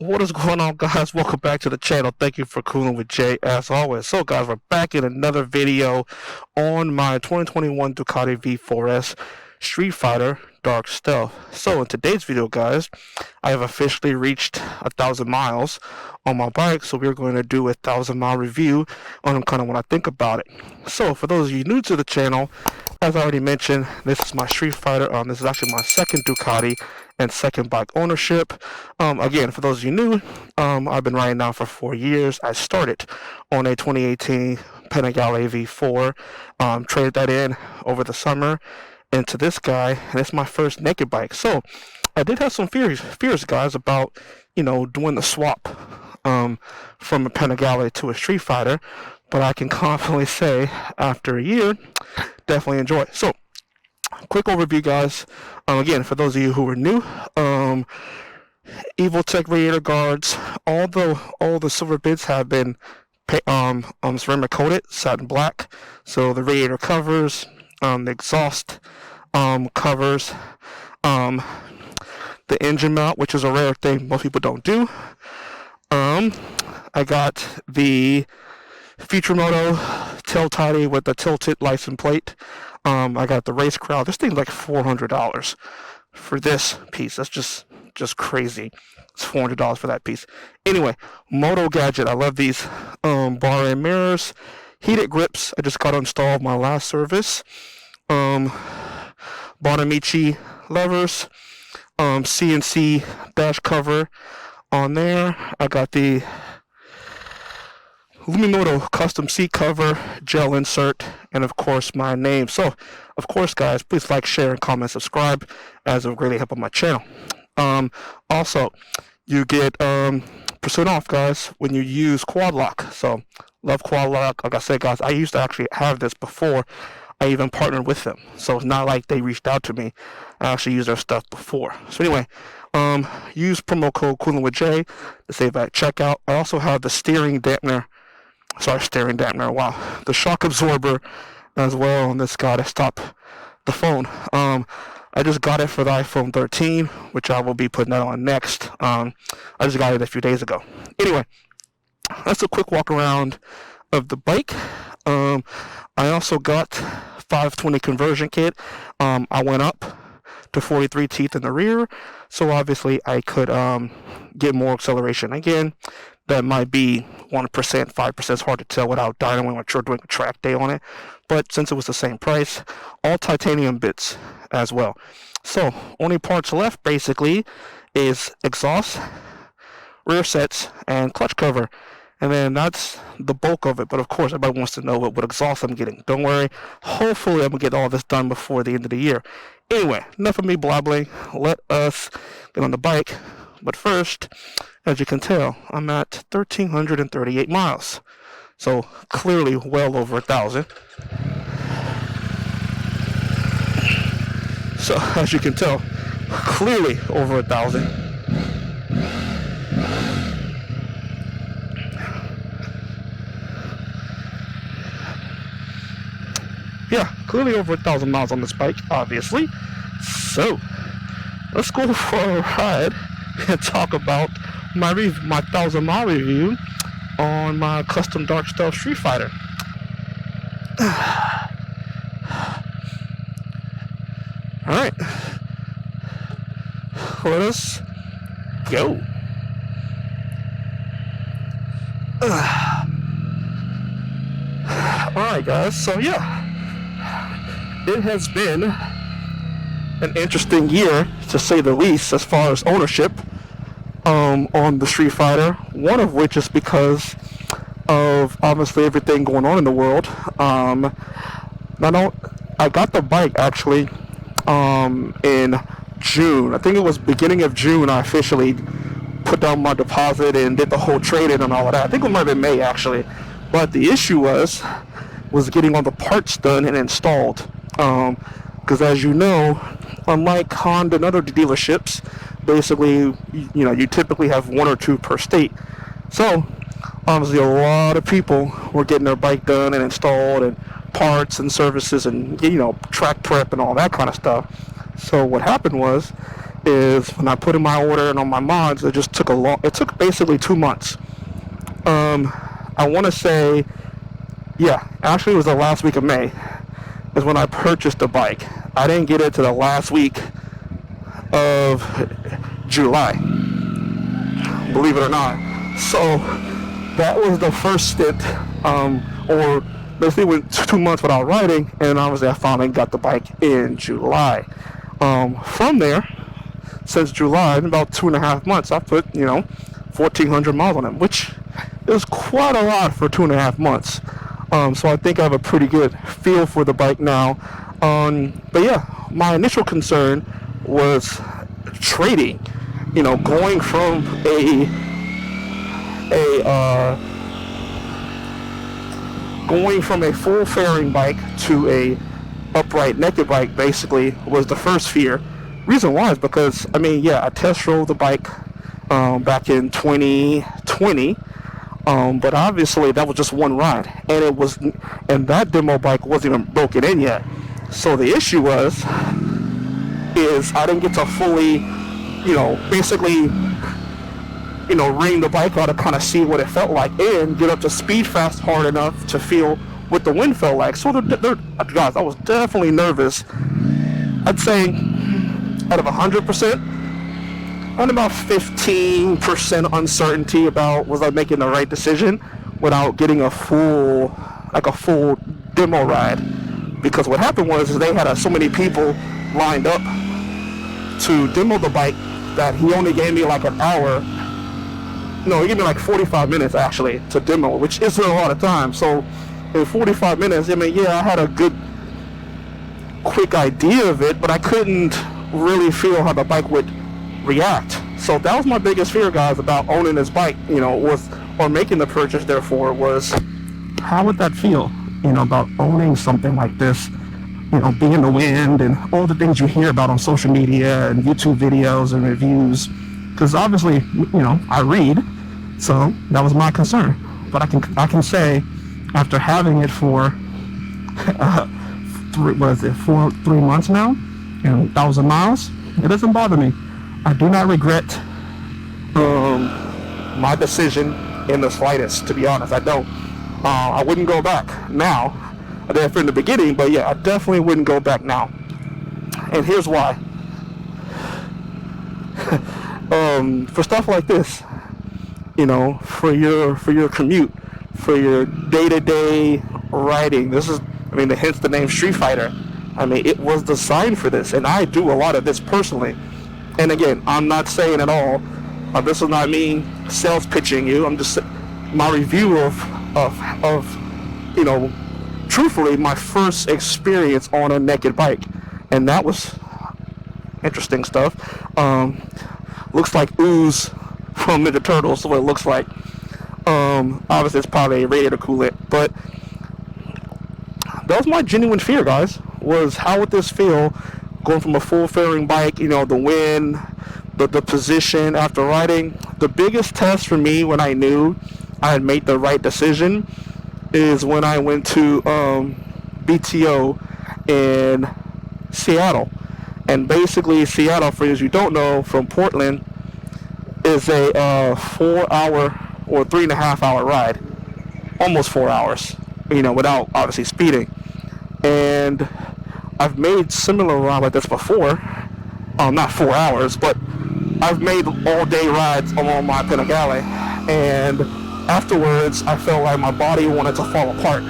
What is going on, guys? Welcome back to the channel. Thank you for cooling with Jay as always. So guys, we're back in another video on my 2021 Ducati V4s Streetfighter Dark Stealth. So in today's video, guys, I have officially reached 1,000 miles on my bike, so we're going to do a 1,000-mile review on kind of what I think about it. So for those of you new to the channel, as I already mentioned, this is my Streetfighter. This is actually my second Ducati and second bike ownership. Again, for those of you new, I've been riding now for 4 years. I started on a 2018 Panigale V4, traded that in over the summer into this guy, and it's my first naked bike. So I did have some fears, guys, about doing the swap from a Panigale to a Streetfighter, but I can confidently say after a year, definitely enjoy it. So quick overview, guys. Again, for those of you who are new, Evil Tech radiator guards, all the silver bits have been ceramic coated, satin black. So the radiator covers, the exhaust covers, the engine mount, which is a rare thing most people don't do. I got the Feature Moto tail tidy with the tilted license plate. I got the race crowd. This thing's like $400 for this piece. That's just crazy. It's $400 for that piece. Anyway, Moto Gadget. I love these bar and mirrors. Heated grips. I just got installed my last service. Bonamici levers. CNC dash cover on there. I got the Luminoto custom seat cover, gel insert, and of course my name. So, of course, guys, please like, share, and comment, subscribe, as it will greatly help on my channel. Also, you get percent off, guys, when you use Quad Lock. So, love Quad Lock. Like I said, guys, I used to actually have this before I even partnered with them. So it's not like they reached out to me. I actually used their stuff before. So anyway, use promo code Cooling with J to save at checkout. I also have the steering dampener. Wow. The shock absorber as well on this guy to stop the phone. I just got it for the iPhone 13, which I will be putting that on next. I just got it a few days ago. Anyway, that's a quick walk around of the bike. I also got 520 conversion kit. I went up to 43 teeth in the rear, so obviously I could get more acceleration. Again, that might be 1%, 5%. It's hard to tell without dynoing or doing a track day on it. But since it was the same price, all titanium bits as well. So only parts left basically is exhaust, rear sets, and clutch cover. And then that's the bulk of it. But of course, everybody wants to know what exhaust I'm getting. Don't worry. Hopefully, I'm going to get all this done before the end of the year. Anyway, enough of me blabbling. Let us get on the bike. But first, as you can tell, I'm at 1,338 miles. So clearly well over 1,000. So as you can tell, clearly over 1,000. Yeah, clearly over 1,000 miles on this bike, obviously. So, let's go for a ride and talk about my 1,000-mile review on my custom Dark Stealth Streetfighter. Alright. Let us go. Alright, guys, so yeah. It has been an interesting year, to say the least, as far as ownership on the Streetfighter. One of which is because of obviously everything going on in the world. I got the bike actually in June. I think it was beginning of June. I officially put down my deposit and did the whole trade-in and all of that. I think it might have been May actually. But the issue was getting all the parts done and installed. Because as you know, unlike Honda and other dealerships, basically, you typically have one or two per state. So, obviously, a lot of people were getting their bike done and installed, and parts and services, and track prep and all that kind of stuff. So what happened was, is when I put in my order and on my mods, it just took it took basically 2 months. I want to say, yeah, actually it was the last week of May is when I purchased the bike. I didn't get it to the last week of July, believe it or not. So that was the first stint, or basically went 2 months without riding, and obviously I finally got the bike in July. From there, since July, in about 2.5 months, I put 1,400 miles on it, which is quite a lot for 2.5 months. So I think I have a pretty good feel for the bike now. But yeah, my initial concern was trading. Going from a full fairing bike to a upright naked bike basically was the first fear. Reason why is because I test drove the bike back in 2020, but obviously that was just one ride, and that demo bike wasn't even broken in yet. So the issue is I didn't get to fully basically ring the bike out to kind of see what it felt like and get up to speed fast hard enough to feel what the wind felt like. So guys, I was definitely nervous. I'd say out of 100%, on about 15% uncertainty about was I making the right decision without getting a full demo ride. Because what happened was they had so many people lined up to demo the bike that he only gave me like an hour. No, he gave me like 45 minutes actually to demo, which isn't a lot of time. So in 45 minutes, I had a good quick idea of it, but I couldn't really feel how the bike would react. So that was my biggest fear, guys, about owning this bike, or making the purchase, therefore, was how would that feel, about owning something like this, being in the wind and all the things you hear about on social media and YouTube videos and reviews. Because obviously, I read, so that was my concern. But I can say, after having it for 3 months now, 1,000 miles, it doesn't bother me. I do not regret my decision in the slightest, to be honest. I don't. I wouldn't go back now. I did in the beginning, but yeah, I definitely wouldn't go back now. And here's why. For stuff like this, for your commute, for your day-to-day riding, this is, hence the name Street Fighter. It was designed for this, and I do a lot of this personally. And again, I'm not saying at all, this is not me sales pitching you. I'm just my review of truthfully, my first experience on a naked bike, and that was interesting stuff. Looks like ooze from Ninja Turtles, what it looks like. Obviously, it's probably a radiator coolant, but that was my genuine fear, guys. Was how would this feel going from a full fairing bike? The wind, the position after riding. The biggest test for me when I knew I had made the right decision is when I went to BTO in Seattle. And basically, Seattle, for those you don't know, from Portland, is a 4-hour or 3.5-hour ride. Almost 4 hours, without obviously speeding. And I've made similar rides like this before. Not 4 hours, but I've made all-day rides along my Panigale. And afterwards, I felt like my body wanted to fall apart.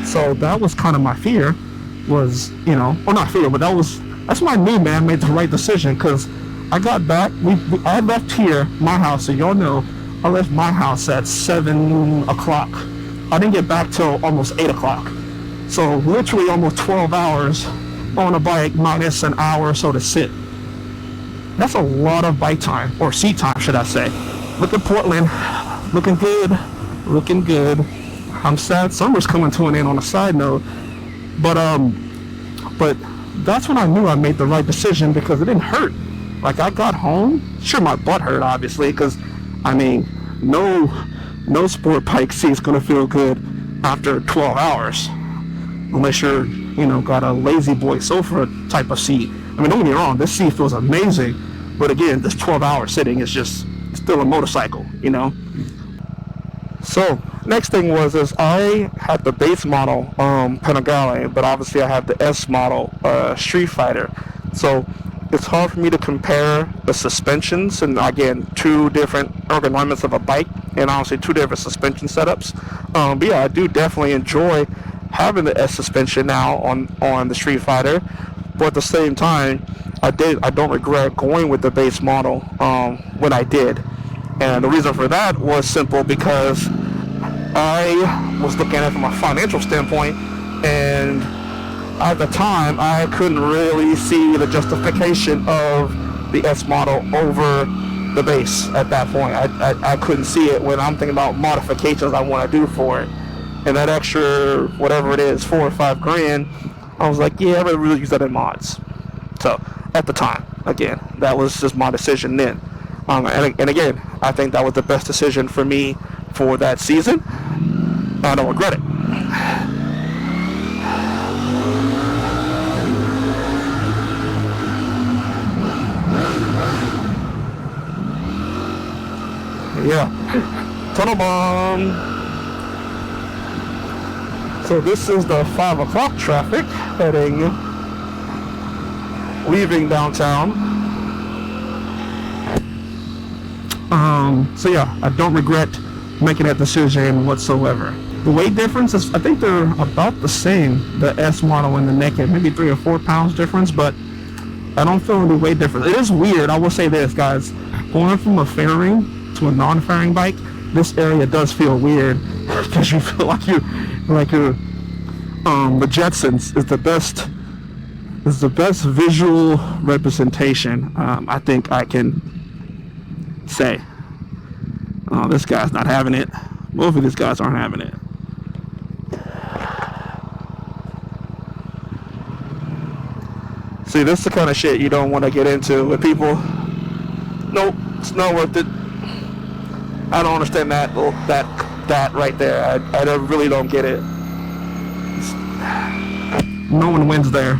So that was kind of my fear. Was, well, not fear, but that's when I knew, man, I made the right decision. Because I got back, I left here, my house, so y'all know, I left my house at 7 o'clock. I didn't get back till almost 8 o'clock. So literally almost 12 hours on a bike minus an hour or so to sit. That's a lot of bike time, or seat time, should I say. Look at Portland, looking good. I'm sad summer's coming to an end on a side note. But that's when I knew I made the right decision, because it didn't hurt. Like, I got home, sure, my butt hurt, obviously, because, no sport bike seat's going to feel good after 12 hours. Unless you're, got a lazy boy sofa type of seat. I mean, don't get me wrong, this seat feels amazing, but again, this 12-hour sitting is just still a motorcycle, you know. So next thing was I had the base model Panigale, but obviously I have the S model Streetfighter. So it's hard for me to compare the suspensions, and again, two different ergonomics of a bike, and honestly two different suspension setups. But yeah, I do definitely enjoy having the S suspension now on the Streetfighter, but at the same time, I don't regret going with the base model when I did. And the reason for that was simple, because I was looking at it from a financial standpoint, and at the time I couldn't really see the justification of the S model over the base at that point. I couldn't see it when I'm thinking about modifications I want to do for it. And that extra, whatever it is, $4 or $5 grand, I was like, yeah, I would really use that in mods. So at the time, again, that was just my decision then. And again, I think that was the best decision for me for that season. I don't regret it. Yeah, tunnel bomb. So this is the 5 o'clock traffic leaving downtown. So yeah, I don't regret making that decision whatsoever. The weight difference is, I think they're about the same, the S model and the naked, maybe 3 or 4 pounds difference, but I don't feel any weight difference. It is weird, I will say this, guys, going from a fairing to a non-fairing bike, this area does feel weird, because you feel like the Jetsons is the best visual representation I think I can say. This guy's not having it. Both of these guys aren't having it. See, this is the kind of shit you don't want to get into with people. Nope, it's not worth it. I don't understand that right there. I really don't get it. No one wins there.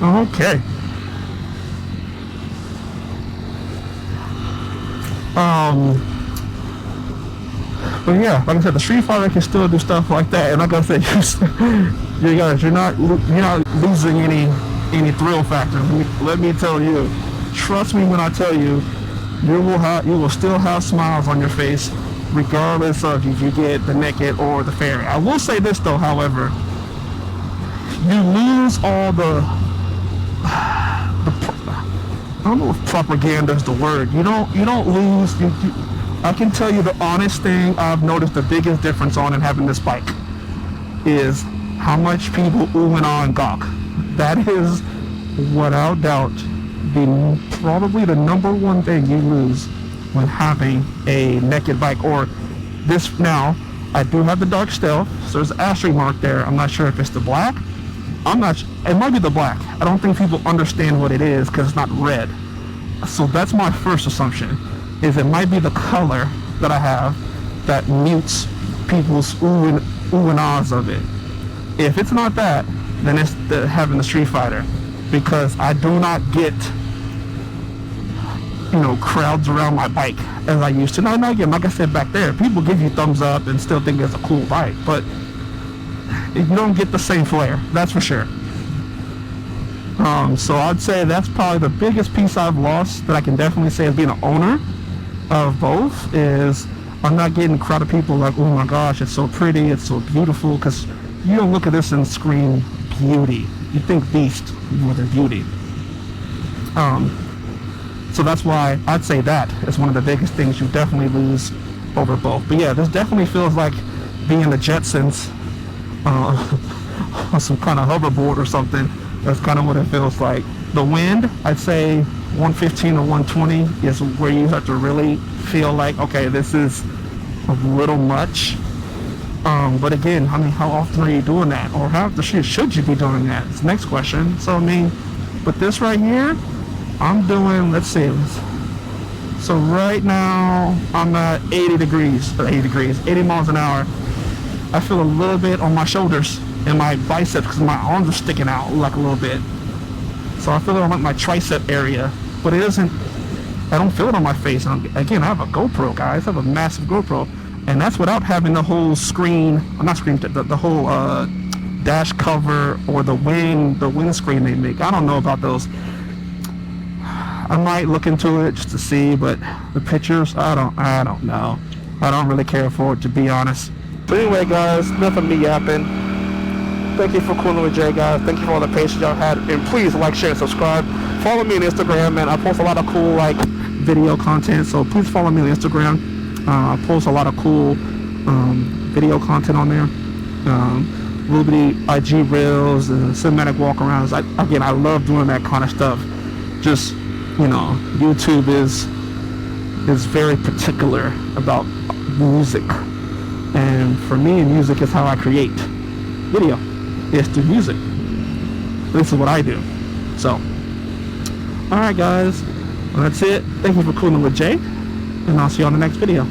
Okay. But yeah, like I said, the Streetfighter can still do stuff like that, and like I said, you're not losing any thrill factor. Let me tell you, trust me when I tell you, you will still have smiles on your face, regardless of if you get the naked or the fairy. I will say this though, however, you lose all I don't know if propaganda is the word. You don't lose. I can tell you the honest thing I've noticed the biggest difference on in having this bike is how much people ooh and ah and gawk. That is, without doubt, probably the number one thing you lose when having a naked bike. Or this now, I do have the dark stealth, so there's an asterisk mark there. I'm not sure if it's the black. It might be the black. I don't think people understand what it is because it's not red. So that's my first assumption, is it might be the color that I have that mutes people's ooh and ahs of it. If it's not that, then it's having the Streetfighter, because I do not get crowds around my bike as I used to. Now again, like I said back there, people give you thumbs up and still think it's a cool bike, but you don't get the same flair, that's for sure. So I'd say that's probably the biggest piece I've lost that I can definitely say as being an owner of both, is I'm not getting a crowd of people like, oh my gosh, it's so pretty, it's so beautiful, because you don't look at this and scream beauty. You think beast more than beauty. So that's why I'd say that is one of the biggest things you definitely lose over both. But yeah, this definitely feels like being the Jetsons on some kind of hoverboard or something. That's kind of what it feels like. The wind, I'd say 115 or 120 is where you have to really feel like, okay, this is a little much. But again, I mean, how often are you doing that? Or how should you be doing that? It's the next question. So I mean, with this right here, I'm doing, let's see. So right now, I'm at 80 miles an hour. I feel a little bit on my shoulders and my biceps because my arms are sticking out like a little bit. So I feel it on like my tricep area, but it isn't, I don't feel it on my face. Again, I have a GoPro, guys. I have a massive GoPro, and that's without having the whole screen, not screen, the whole dash cover or the windscreen they make. I don't know about those. I might look into it just to see, but the pictures, I don't know. I don't really care for it, to be honest. But anyway, guys, enough of me yapping. Thank you for cooling with Jay, guys. Thank you for all the patience y'all had. And please like, share, and subscribe. Follow me on Instagram, man. I post a lot of cool, like, video content. So please follow me on Instagram. I post a lot of cool video content on there. Little bitty IG reels and cinematic walk-arounds. Again, I love doing that kind of stuff. Just, you know, YouTube is very particular about music. And for me, music is how I create video. It's through music. This is what I do. So, alright guys, well, that's it. Thank you for cooling with Jay, and I'll see you on the next video.